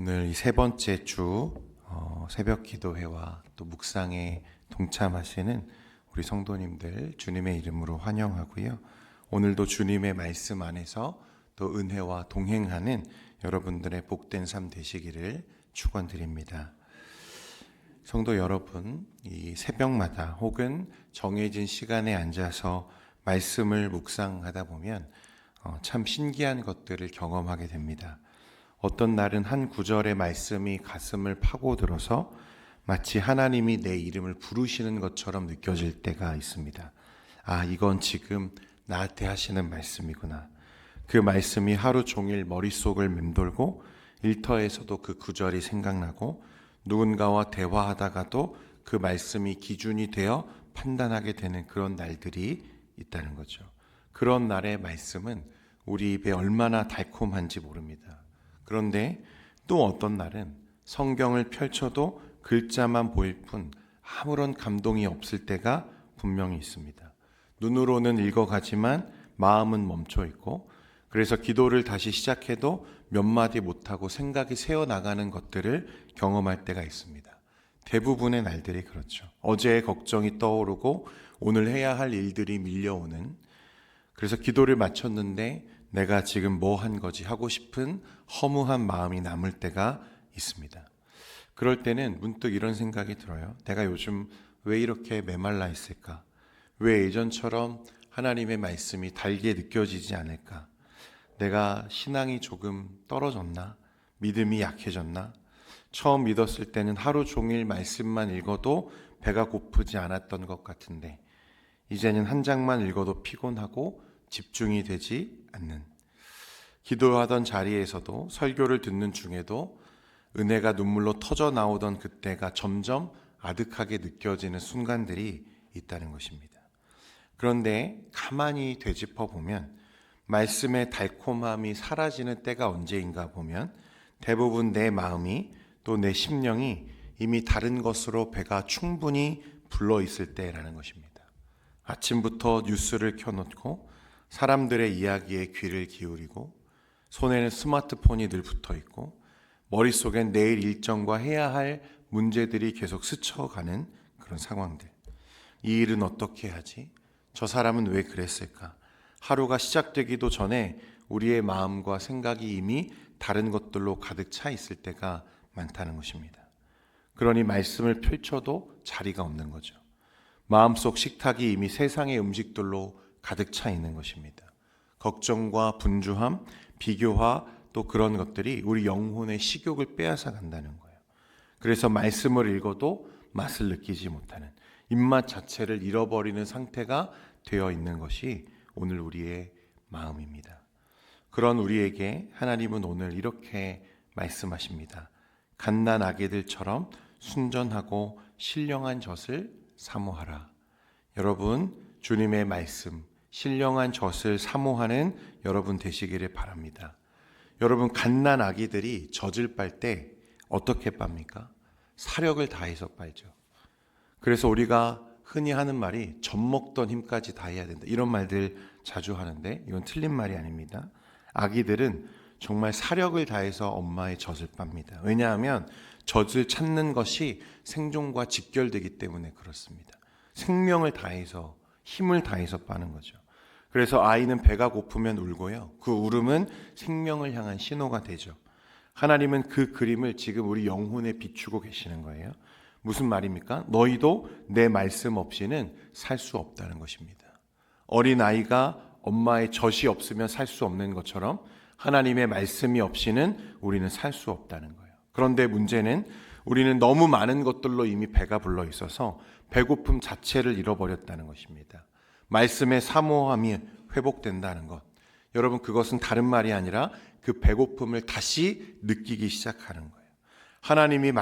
오늘 이 세 번째 주 새벽 기도회와 또 묵상에 동참하시는 우리 성도님들 주님의 이름으로 환영하고요. 오늘도 주님의 말씀 안에서 또 은혜와 동행하는 여러분들의 복된 삶 되시기를 축원드립니다. 성도 여러분, 이 새벽마다 혹은 정해진 시간에 앉아서 말씀을 묵상하다 보면 참 신기한 것들을 경험하게 됩니다. 어떤 날은 한 구절의 말씀이 가슴을 파고들어서 마치 하나님이 내 이름을 부르시는 것처럼 느껴질 때가 있습니다. 아, 이건 지금 나한테 하시는 말씀이구나. 그 말씀이 하루 종일 머릿속을 맴돌고 일터에서도 그 구절이 생각나고 누군가와 대화하다가도 그 말씀이 기준이 되어 판단하게 되는 그런 날들이 있다는 거죠. 그런 날의 말씀은 우리 입에 얼마나 달콤한지 모릅니다. 그런데 또 어떤 날은 성경을 펼쳐도 글자만 보일 뿐 아무런 감동이 없을 때가 분명히 있습니다. 눈으로는 읽어가지만 마음은 멈춰 있고, 그래서 기도를 다시 시작해도 몇 마디 못하고 생각이 새어나가는 것들을 경험할 때가 있습니다. 대부분의 날들이 그렇죠. 어제의 걱정이 떠오르고 오늘 해야 할 일들이 밀려오는, 그래서 기도를 마쳤는데 내가 지금 뭐 한 거지 하고 싶은 허무한 마음이 남을 때가 있습니다. 그럴 때는 문득 이런 생각이 들어요. 내가 요즘 왜 이렇게 메말라 있을까? 왜 예전처럼 하나님의 말씀이 달게 느껴지지 않을까? 내가 신앙이 조금 떨어졌나? 믿음이 약해졌나? 처음 믿었을 때는 하루 종일 말씀만 읽어도 배가 고프지 않았던 것 같은데 이제는 한 장만 읽어도 피곤하고 집중이 되지 않는, 기도하던 자리에서도 설교를 듣는 중에도 은혜가 눈물로 터져 나오던 그때가 점점 아득하게 느껴지는 순간들이 있다는 것입니다. 그런데 가만히 되짚어 보면 말씀의 달콤함이 사라지는 때가 언제인가 보면 대부분 내 마음이 또 내 심령이 이미 다른 것으로 배가 충분히 불러 있을 때라는 것입니다. 아침부터 뉴스를 켜놓고 사람들의 이야기에 귀를 기울이고 손에는 스마트폰이 늘 붙어 있고 머릿속엔 내일 일정과 해야 할 문제들이 계속 스쳐가는 그런 상황들. 이 일은 어떻게 하지? 저 사람은 왜 그랬을까? 하루가 시작되기도 전에 우리의 마음과 생각이 이미 다른 것들로 가득 차 있을 때가 많다는 것입니다. 그러니 말씀을 펼쳐도 자리가 없는 거죠. 마음속 식탁이 이미 세상의 음식들로 가득 차 있는 것입니다. 걱정과 분주함, 비교와 또 그런 것들이 우리 영혼의 식욕을 빼앗아 간다는 거예요. 그래서 말씀을 읽어도 맛을 느끼지 못하는, 입맛 자체를 잃어버리는 상태가 되어 있는 것이 오늘 우리의 마음입니다. 그런 우리에게 하나님은 오늘 이렇게 말씀하십니다. 갓난 아기들처럼 순전하고 신령한 젖을 사모하라. 여러분, 주님의 말씀, 신령한 젖을 사모하는 여러분 되시기를 바랍니다. 여러분, 갓난 아기들이 젖을 빨 때 어떻게 빱니까? 사력을 다해서 빨죠. 그래서 우리가 흔히 하는 말이 젖 먹던 힘까지 다해야 된다, 이런 말들 자주 하는데 이건 틀린 말이 아닙니다. 아기들은 정말 사력을 다해서 엄마의 젖을 빱니다. 왜냐하면 젖을 찾는 것이 생존과 직결되기 때문에 그렇습니다. 생명을 다해서, 힘을 다해서 빠는 거죠. 그래서 아이는 배가 고프면 울고요. 그 울음은 생명을 향한 신호가 되죠. 하나님은 그 그림을 지금 우리 영혼에 비추고 계시는 거예요. 무슨 말입니까? 너희도 내 말씀 없이는 살 수 없다는 것입니다. 어린 아이가 엄마의 젖이 없으면 살 수 없는 것처럼 하나님의 말씀이 없이는 우리는 살 수 없다는 거예요. 그런데 문제는 우리는 너무 많은 것들로 이미 배가 불러 있어서 배고픔 자체를 잃어버렸다는 것입니다. 말씀의 사모함이 회복된다는 것. 여러분, 그것은 다른 말이 아니라 그 배고픔을 다시 느끼기 시작하는 거예요. 하나님의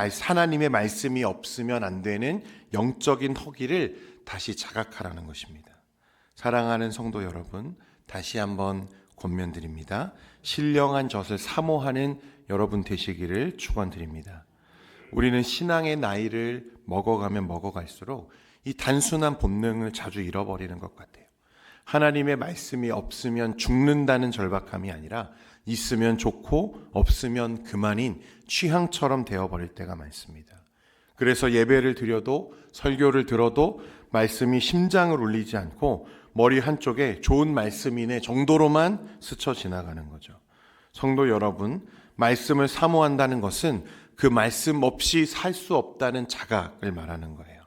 말씀이 없으면 안 되는 영적인 허기를 다시 자각하라는 것입니다. 사랑하는 성도 여러분, 다시 한번 권면드립니다. 신령한 젖을 사모하는 여러분 되시기를 축원드립니다. 우리는 신앙의 나이를 먹어가면 먹어갈수록 이 단순한 본능을 자주 잃어버리는 것 같아요. 하나님의 말씀이 없으면 죽는다는 절박함이 아니라 있으면 좋고 없으면 그만인 취향처럼 되어버릴 때가 많습니다. 그래서 예배를 드려도 설교를 들어도 말씀이 심장을 울리지 않고 머리 한쪽에 좋은 말씀이네 정도로만 스쳐 지나가는 거죠. 성도 여러분, 말씀을 사모한다는 것은 그 말씀 없이 살 수 없다는 자각을 말하는 거예요.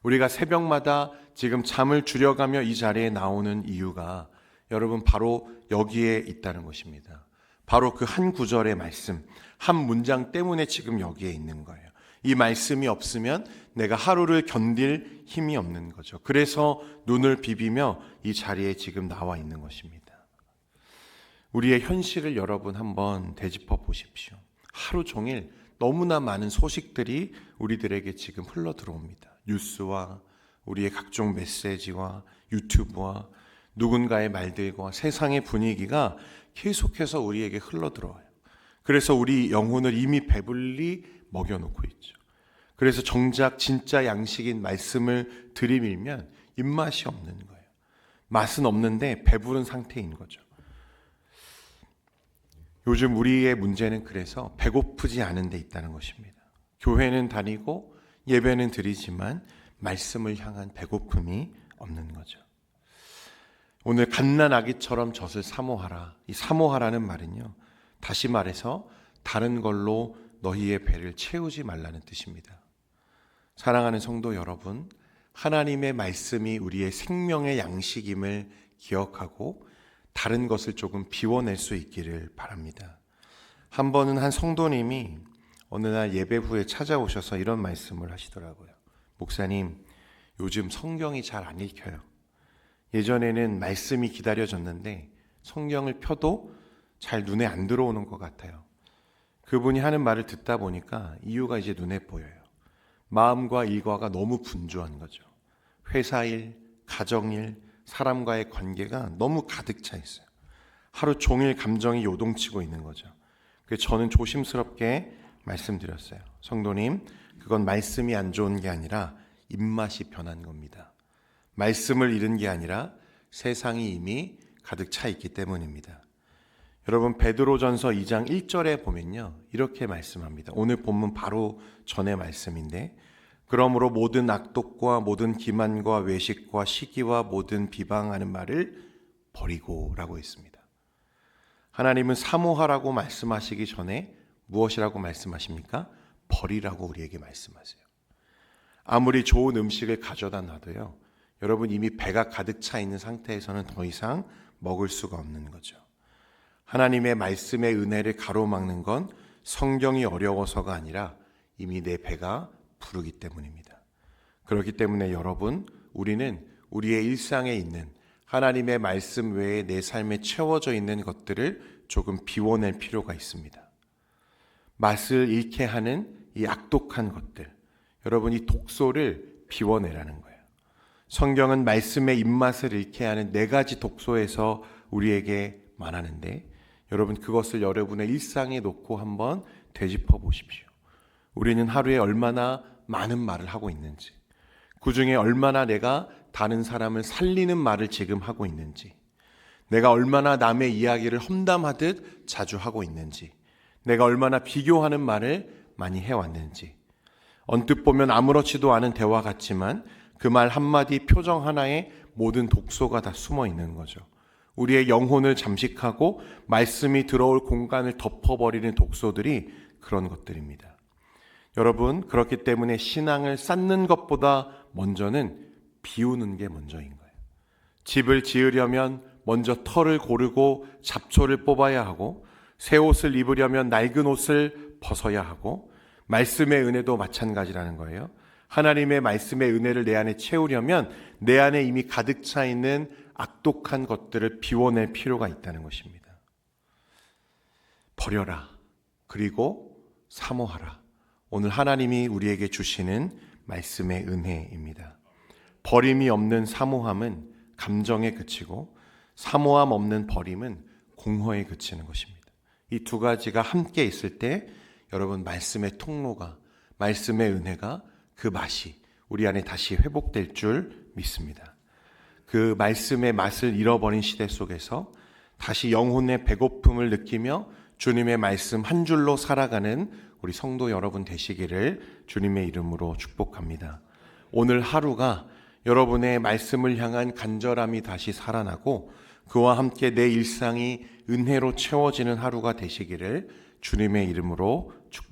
우리가 새벽마다 지금 잠을 줄여가며 이 자리에 나오는 이유가 여러분 바로 여기에 있다는 것입니다. 바로 그 한 구절의 말씀, 한 문장 때문에 지금 여기에 있는 거예요. 이 말씀이 없으면 내가 하루를 견딜 힘이 없는 거죠. 그래서 눈을 비비며 이 자리에 지금 나와 있는 것입니다. 우리의 현실을 여러분 한번 되짚어 보십시오. 하루 종일 너무나 많은 소식들이 우리들에게 지금 흘러 들어옵니다. 뉴스와 우리의 각종 메시지와 유튜브와 누군가의 말들과 세상의 분위기가 계속해서 우리에게 흘러 들어와요. 그래서 우리 영혼을 이미 배불리 먹여놓고 있죠. 그래서 정작 진짜 양식인 말씀을 들이밀면 입맛이 없는 거예요. 맛은 없는데 배부른 상태인 거죠. 요즘 우리의 문제는 그래서 배고프지 않은 데 있다는 것입니다. 교회는 다니고 예배는 드리지만 말씀을 향한 배고픔이 없는 거죠. 오늘 갓난아기처럼 젖을 사모하라. 이 사모하라는 말은요, 다시 말해서 다른 걸로 너희의 배를 채우지 말라는 뜻입니다. 사랑하는 성도 여러분, 하나님의 말씀이 우리의 생명의 양식임을 기억하고 다른 것을 조금 비워낼 수 있기를 바랍니다. 한 번은 한 성도님이 어느 날 예배 후에 찾아오셔서 이런 말씀을 하시더라고요. 목사님, 요즘 성경이 잘 안 읽혀요. 예전에는 말씀이 기다려졌는데 성경을 펴도 잘 눈에 안 들어오는 것 같아요. 그분이 하는 말을 듣다 보니까 이유가 이제 눈에 보여요. 마음과 일과가 너무 분주한 거죠. 회사일, 가정일, 사람과의 관계가 너무 가득 차 있어요. 하루 종일 감정이 요동치고 있는 거죠. 그래서 저는 조심스럽게 말씀드렸어요. 성도님, 그건 말씀이 안 좋은 게 아니라 입맛이 변한 겁니다. 말씀을 잃은 게 아니라 세상이 이미 가득 차 있기 때문입니다. 여러분, 베드로전서 2장 1절에 보면요, 이렇게 말씀합니다. 오늘 본문 바로 전의 말씀인데, 그러므로 모든 악독과 모든 기만과 외식과 시기와 모든 비방하는 말을 버리고 라고 했습니다. 하나님은 사모하라고 말씀하시기 전에 무엇이라고 말씀하십니까? 버리라고 우리에게 말씀하세요. 아무리 좋은 음식을 가져다 놔도요, 여러분 이미 배가 가득 차 있는 상태에서는 더 이상 먹을 수가 없는 거죠. 하나님의 말씀의 은혜를 가로막는 건 성경이 어려워서가 아니라 이미 내 배가 부르기 때문입니다. 그렇기 때문에 여러분, 우리는 우리의 일상에 있는 하나님의 말씀 외에 내 삶에 채워져 있는 것들을 조금 비워낼 필요가 있습니다. 맛을 잃게 하는 이 악독한 것들, 여러분 이 독소를 비워내라는 거예요. 성경은 말씀의 입맛을 잃게 하는 4가지 독소에서 우리에게 말하는데, 여러분 그것을 여러분의 일상에 놓고 한번 되짚어 보십시오. 우리는 하루에 얼마나 많은 말을 하고 있는지, 그 중에 얼마나 내가 다른 사람을 살리는 말을 지금 하고 있는지, 내가 얼마나 남의 이야기를 험담하듯 자주 하고 있는지, 내가 얼마나 비교하는 말을 많이 해왔는지, 언뜻 보면 아무렇지도 않은 대화 같지만 그 말 한마디 표정 하나에 모든 독소가 다 숨어 있는 거죠. 우리의 영혼을 잠식하고 말씀이 들어올 공간을 덮어버리는 독소들이 그런 것들입니다. 여러분, 그렇기 때문에 신앙을 쌓는 것보다 먼저는 비우는 게 먼저인 거예요. 집을 지으려면 먼저 털을 고르고 잡초를 뽑아야 하고, 새 옷을 입으려면 낡은 옷을 벗어야 하고, 말씀의 은혜도 마찬가지라는 거예요. 하나님의 말씀의 은혜를 내 안에 채우려면 내 안에 이미 가득 차 있는 악독한 것들을 비워낼 필요가 있다는 것입니다. 버려라. 그리고 사모하라. 오늘 하나님이 우리에게 주시는 말씀의 은혜입니다. 버림이 없는 사모함은 감정에 그치고, 사모함 없는 버림은 공허에 그치는 것입니다. 이 2가지가 함께 있을 때 여러분 말씀의 통로가, 말씀의 은혜가, 그 맛이 우리 안에 다시 회복될 줄 믿습니다. 그 말씀의 맛을 잃어버린 시대 속에서 다시 영혼의 배고픔을 느끼며 주님의 말씀 한 줄로 살아가는 우리 성도 여러분 되시기를 주님의 이름으로 축복합니다. 오늘 하루가 여러분의 말씀을 향한 간절함이 다시 살아나고 그와 함께 내 일상이 은혜로 채워지는 하루가 되시기를 주님의 이름으로 축복합니다.